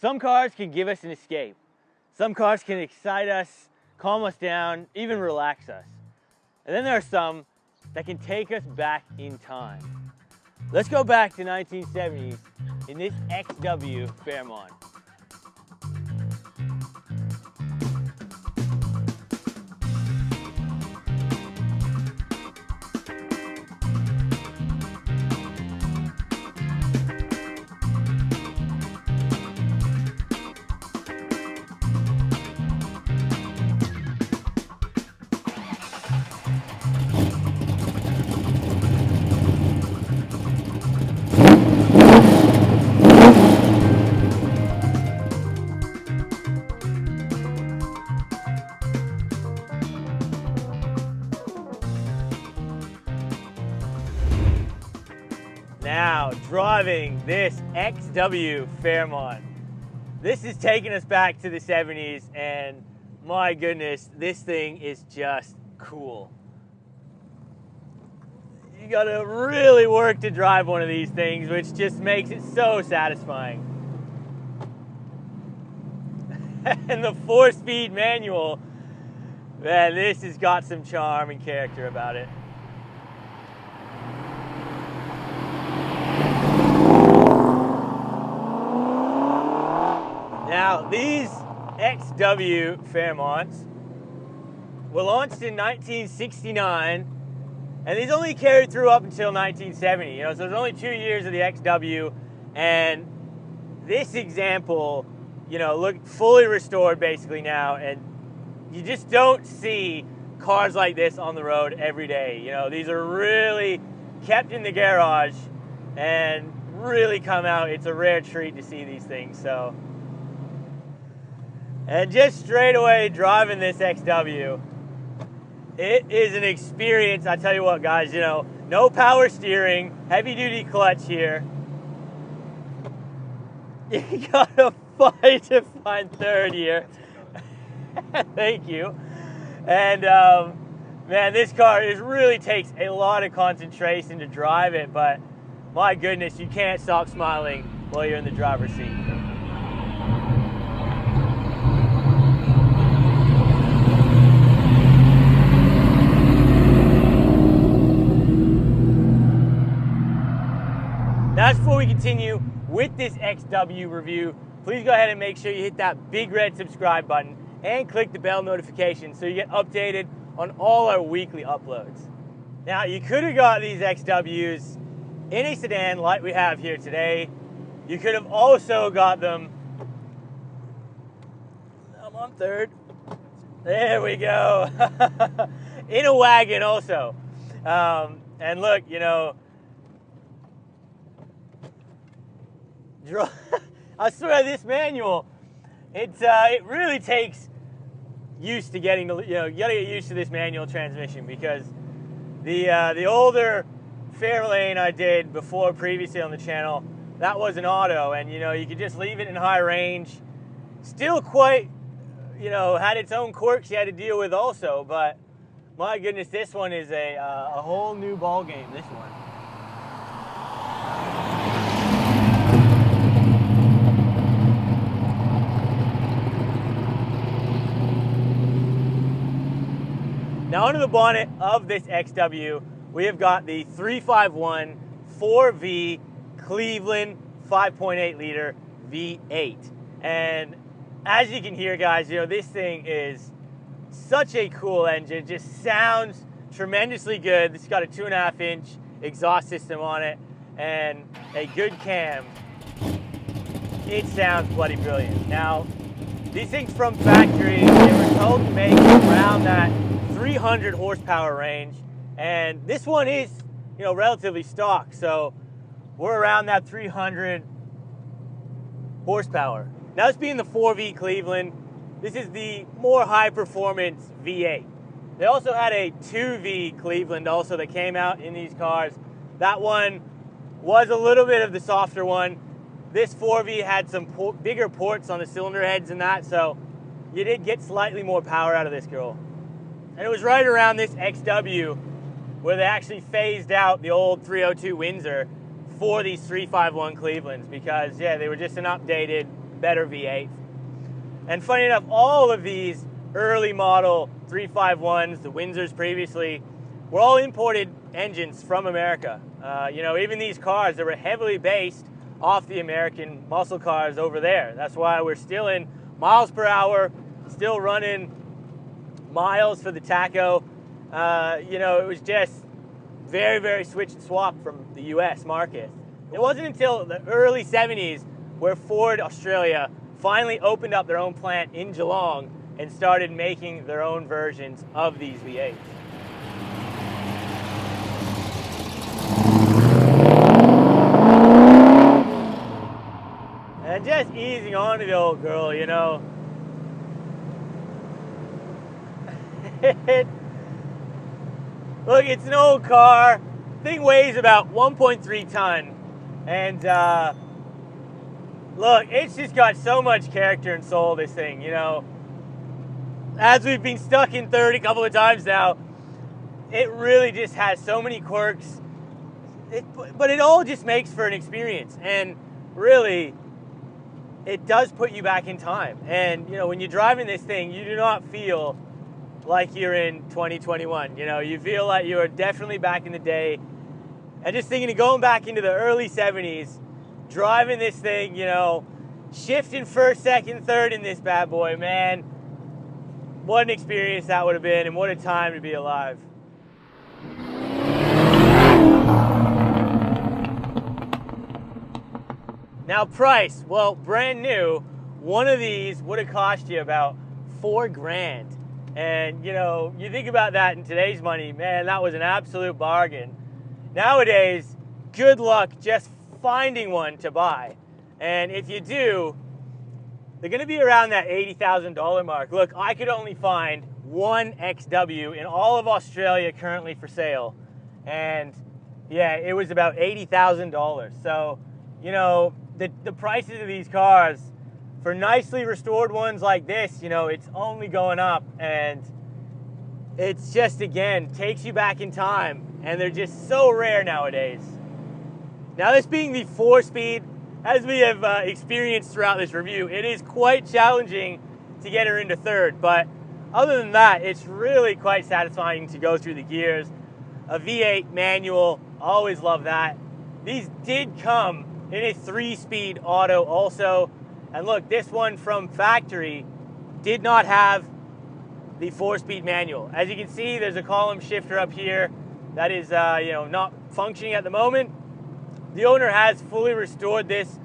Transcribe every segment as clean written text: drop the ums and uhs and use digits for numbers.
Some cars can give us an escape. Some cars can excite us, calm us down, even relax us. And then there are some that can take us back in time. Let's go back to 1970s in this XW Fairmont. Now, driving this XW Fairmont. This is taking us back to the 70s, and my goodness, this thing is just cool. You gotta really work to drive one of these things, which just makes it so satisfying. And the 4-speed manual, man, this has got some charm and character about it. Now, these XW Fairmonts were launched in 1969, and these only carried through up until 1970. So there's only 2 years of the XW, and this example, looked fully restored basically now, and you just don't see cars like this on the road every day. These are really kept in the garage and really come out. It's a rare treat to see these things. So. And just straight away driving this XW, it is an experience. I tell you what, guys, no power steering, heavy duty clutch here. You gotta fight to find third here. Thank you. And man, this car really takes a lot of concentration to drive it, but my goodness, you can't stop smiling while you're in the driver's seat. Now, before we continue with this XW review, please go ahead and make sure you hit that big red subscribe button and click the bell notification so you get updated on all our weekly uploads. Now, you could have got these XWs in a sedan like we have here today. You could have also got them, I'm on third, there we go, in a wagon also. And look, I swear this manual, it really takes used to getting to, you gotta get used to this manual transmission, because the older Fairlane I did before previously on the channel, that was an auto, and you could just leave it in high range. Still quite, had its own quirks you had to deal with also, but my goodness, this one is a whole new ball game, this one. Now, under the bonnet of this XW, we have got the 351 4V Cleveland 5.8 liter V8. And as you can hear, guys, this thing is such a cool engine. It just sounds tremendously good. It's got a 2.5-inch exhaust system on it and a good cam. It sounds bloody brilliant. Now, these things from factory, they were told to make around that 300 horsepower range, and this one is, relatively stock, so we're around that 300 horsepower. Now, this being the 4V Cleveland, this is the more high performance V8. They also had a 2V Cleveland also that came out in these cars. That one was a little bit of the softer one. This 4V had some bigger ports on the cylinder heads and that, so you did get slightly more power out of this girl. And it was right around this XW where they actually phased out the old 302 Windsor for these 351 Clevelands, because, yeah, they were just an updated better V8. And funny enough, all of these early model 351s, the Windsors previously, were all imported engines from America. Even these cars that were heavily based off the American muscle cars over there. That's why we're still in miles per hour, still running miles for the tacho. It was just very, very switch and swap from the US market. It wasn't until the early 70s where Ford Australia finally opened up their own plant in Geelong and started making their own versions of these V8s. And just easing on to the old girl, Look, it's an old car. Thing weighs about 1.3 ton. And look, it's just got so much character and soul, this thing, As we've been stuck in third a couple of times now, it really just has so many quirks. But it all just makes for an experience. And really, it does put you back in time. And, when you're driving this thing, you do not feel like you're in 2021. You feel like you are definitely back in the day. And just thinking of going back into the early 70s, driving this thing, shifting first, second, third in this bad boy, man. What an experience that would have been, and what a time to be alive. Now price, well, brand new, one of these would have cost you about $4,000. And, you think about that in today's money, man, that was an absolute bargain. Nowadays, good luck just finding one to buy. And if you do, they're going to be around that $80,000 mark. Look, I could only find one XW in all of Australia currently for sale. And yeah, it was about $80,000. So, the prices of these cars, for nicely restored ones like this, it's only going up. And it's just, again, takes you back in time. And they're just so rare nowadays. Now, this being the 4-speed, as we have experienced throughout this review, it is quite challenging to get her into third. But other than that, it's really quite satisfying to go through the gears. A V8 manual, always love that. These did come in a 3-speed auto also. And look, this one from factory did not have the 4-speed manual. As you can see, there's a column shifter up here that is not functioning at the moment. The owner has fully restored this.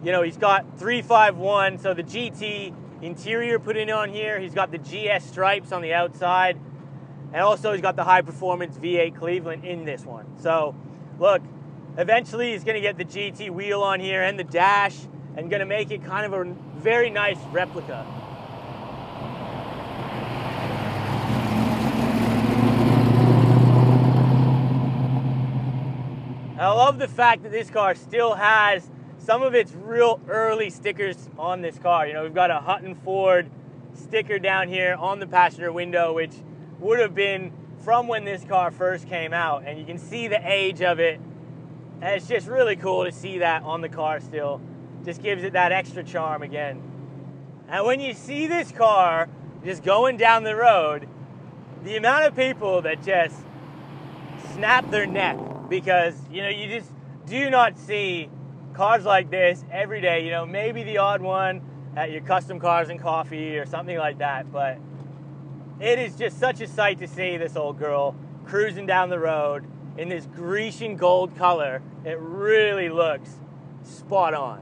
He's got 351, so the GT interior put in on here. He's got the GS stripes on the outside. And also he's got the high performance V8 Cleveland in this one. So look, eventually he's gonna get the GT wheel on here and the dash and gonna make it kind of a very nice replica. I love the fact that this car still has some of its real early stickers on this car. We've got a Hutton Ford sticker down here on the passenger window, which would have been from when this car first came out. And you can see the age of it. And it's just really cool to see that on the car still. Just gives it that extra charm again. And when you see this car just going down the road, the amount of people that just snap their neck, because you just do not see cars like this every day. Maybe the odd one at your Custom Cars and Coffee or something like that, but it is just such a sight to see this old girl cruising down the road in this Grecian gold color. It really looks spot on.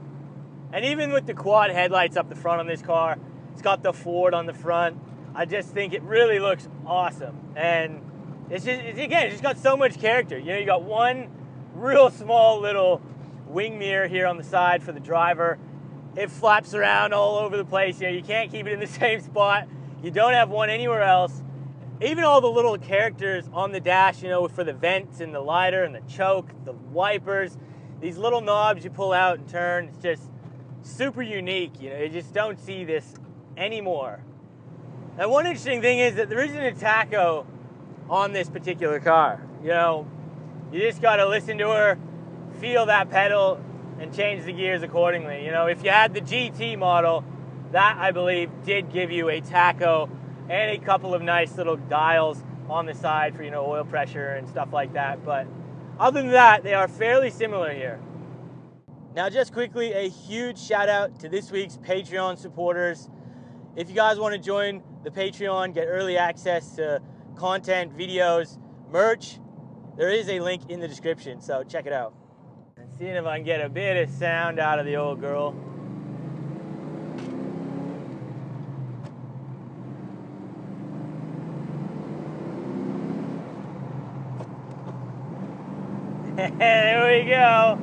And even with the quad headlights up the front on this car, it's got the Ford on the front. I just think it really looks awesome. And it's just got so much character. You got one real small little wing mirror here on the side for the driver. It flaps around all over the place. You can't keep it in the same spot. You don't have one anywhere else. Even all the little characters on the dash, for the vents and the lighter and the choke, the wipers, these little knobs you pull out and turn. It's just super unique. You just don't see this anymore. And one interesting thing is that there isn't a tacho on this particular car. You just got to listen to her, feel that pedal, and change the gears accordingly. You know, if you had the GT model, that I believe did give you a tacho and a couple of nice little dials on the side for, you know, oil pressure and stuff like that. But other than that, they are fairly similar here. Now, just quickly, a huge shout out to this week's Patreon supporters. If you guys want to join the Patreon, get early access to content, videos, merch, there is a link in the description, so check it out. And seeing if I can get a bit of sound out of the old girl. There we go.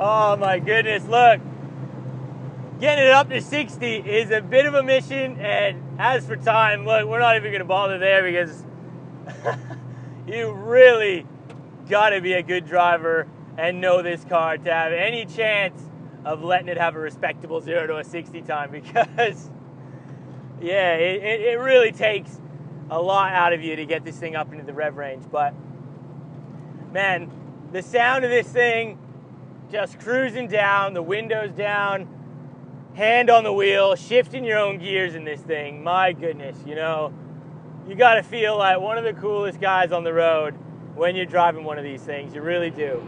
Oh my goodness, look. Getting it up to 60 is a bit of a mission, and as for time, look, we're not even gonna bother there because you really gotta be a good driver and know this car to have any chance of letting it have a respectable 0 to a 60 time, because yeah, it really takes a lot out of you to get this thing up into the rev range. But man, the sound of this thing, just cruising down, the windows down, hand on the wheel, shifting your own gears in this thing, my goodness, you know, you gotta feel like one of the coolest guys on the road when you're driving one of these things, you really do.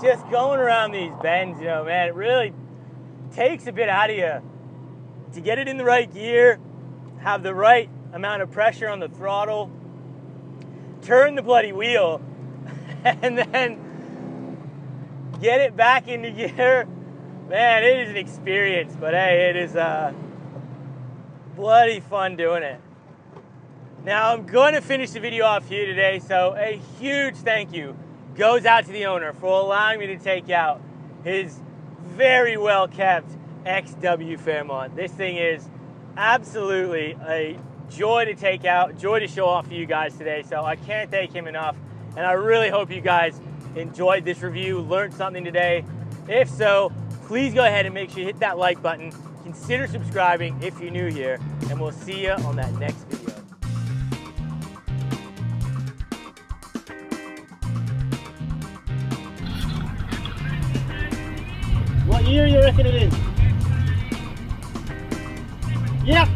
Just going around these bends, you know, man, it really takes a bit out of you to get it in the right gear, have the right amount of pressure on the throttle, turn the bloody wheel, and then get it back into gear. Man, it is an experience, but hey, it is bloody fun doing it. Now, I'm going to finish the video off here today, so a huge thank you goes out to the owner for allowing me to take out his very well kept XW Fairmont. This thing is absolutely a joy to take out, joy to show off for you guys today, so I can't thank him enough. And I really hope you guys enjoyed this review, learned something today. If so, please go ahead and make sure you hit that like button, consider subscribing if you're new here, and we'll see you on that next video. What year you reckon it is? Yep.